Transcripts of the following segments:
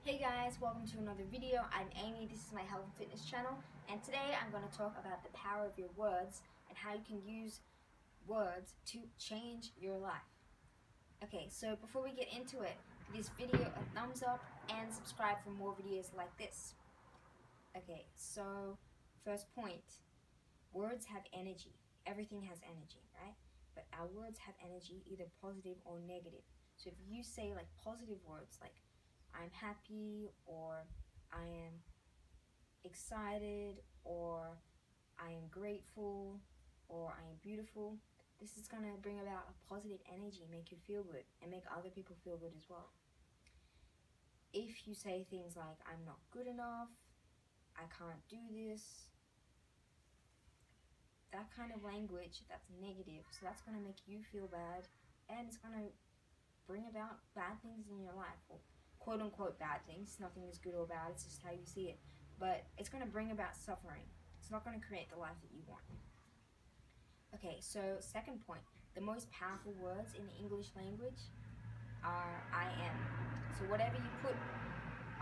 Hey guys, welcome to another video. I'm Amy, this is my health and fitness channel, and today I'm going to talk about the power of your words and how you can use words to change your life. Okay, so before we get into it, give this video a thumbs up and subscribe for more videos like this. Okay, so first point, words have energy. Everything has energy, right? But our words have energy, either positive or negative. So if you say like positive words like I'm happy, or I am excited, or I am grateful, or I am beautiful, this is going to bring about a positive energy, make you feel good, and make other people feel good as well. If you say things like I'm not good enough, I can't do this, that kind of language, that's negative. So that's going to make you feel bad, and it's going to bring about bad things in your life, or quote unquote bad things. Nothing is good or bad, it's just how you see it. But it's going to bring about suffering. It's not going to create the life that you want. Okay, so second point, the most powerful words in the English language are I am. So whatever you put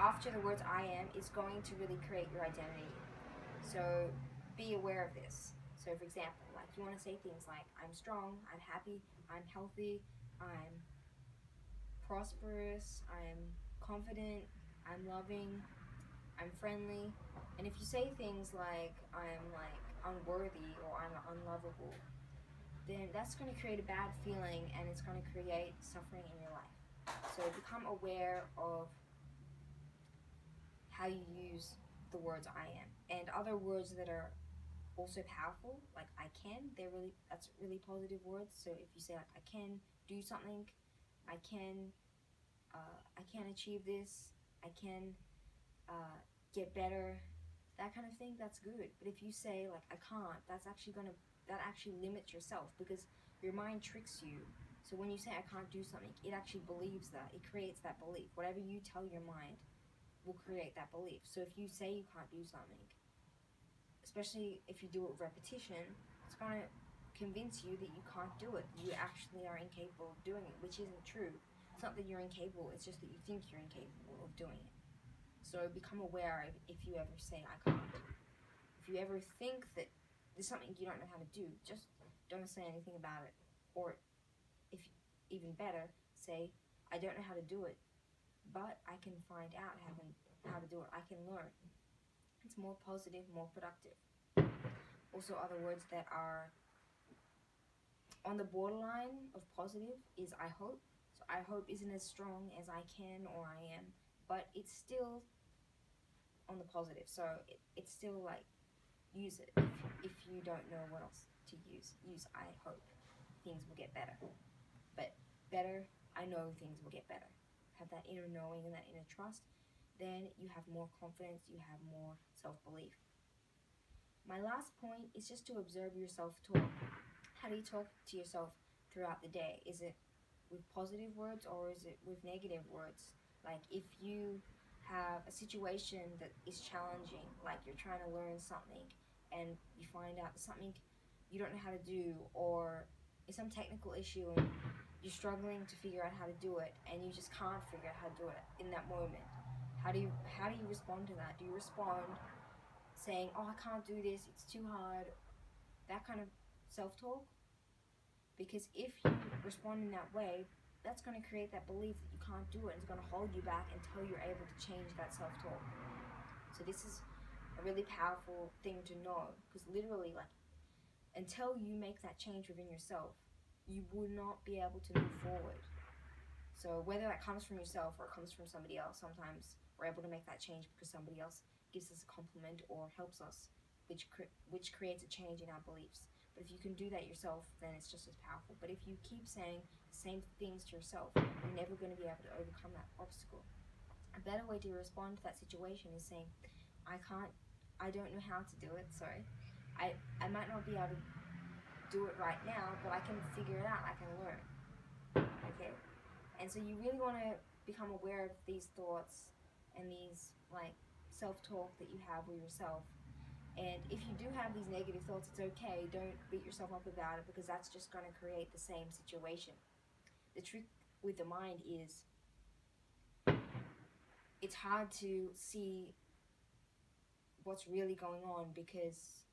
after the words I am is going to really create your identity. So be aware of this. So for example, like you want to say things like I'm strong, I'm happy, I'm healthy, I'm prosperous, I'm confident, I'm loving, I'm friendly. And if you say things like I'm like unworthy or I'm unlovable, then that's going to create a bad feeling, and it's going to create suffering in your life. So become aware of how you use the words I am, and other words that are also powerful, like I can, that's really positive words. So if you say like I can do something, I can achieve this, I can get better, that kind of thing, that's good. But if you say like I can't, that actually limits yourself, because your mind tricks you. So when you say I can't do something, it actually believes that. It creates that belief. Whatever you tell your mind will create that belief. So if you say you can't do something, especially if you do it with repetition, it's going to convince you that you can't do it. You actually are incapable of doing it, which isn't true. It's not that you're incapable, it's just that you think you're incapable of doing it. So become aware if you ever say I can't. If you ever think that there's something you don't know how to do, just don't say anything about it. Or if even better, say I don't know how to do it, but I can find out how to do it. I can learn. It's more positive, more productive. Also, other words that are on the borderline of positive is I hope. So I hope isn't as strong as I can or I am, but it's still on the positive. So it's still like, use it. If you don't know what else to use I hope things will get better. But better, I know things will get better. Have that inner knowing and that inner trust, then you have more confidence, you have more self-belief. My last point is just to observe your self-talk. How do you talk to yourself throughout the day? Is it with positive words or is it with negative words? Like if you have a situation that is challenging, like you're trying to learn something and you find out something you don't know how to do, or it's some technical issue and you're struggling to figure out how to do it and you just can't figure out how to do it in that moment. How do you respond to that? Do you respond saying, oh, I can't do this, it's too hard, that kind of self-talk? Because if you respond in that way, that's going to create that belief that you can't do it. It's going to hold you back until you're able to change that self-talk. So this is a really powerful thing to know, because literally, like, until you make that change within yourself, you will not be able to move forward. So whether that comes from yourself or it comes from somebody else, sometimes we're able to make that change because somebody else gives us a compliment or helps us, which creates a change in our beliefs. But if you can do that yourself, then it's just as powerful. But if you keep saying the same things to yourself, you're never going to be able to overcome that obstacle. A better way to respond to that situation is saying, I don't know how to do it, sorry. I might not be able to do it right now, but I can figure it out, I can learn. Okay? And so you really want to become aware of these thoughts and these like self-talk that you have with yourself. And if you do have these negative thoughts, it's okay. Don't beat yourself up about it, because that's just going to create the same situation. The trick with the mind is it's it's hard to see what's really going on because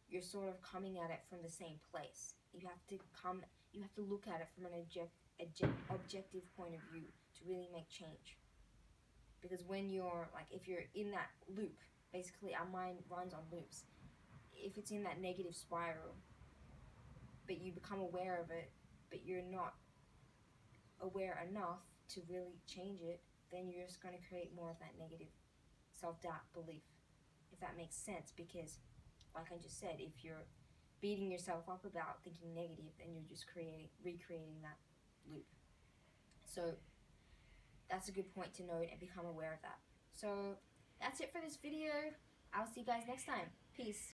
you're sort of coming at it from the same place. You have to look at it from an objective point of view to really make change. Because when you're like, if you're in that loop, basically our mind runs on loops. If it's in that negative spiral, but you become aware of it, but you're not aware enough to really change it, then you're just going to create more of that negative self-doubt belief, if that makes sense. Because like I just said, if you're beating yourself up about thinking negative, then you're just recreating that loop. So that's a good point to note and become aware of that. So that's it for this video. I'll see you guys next time. Peace.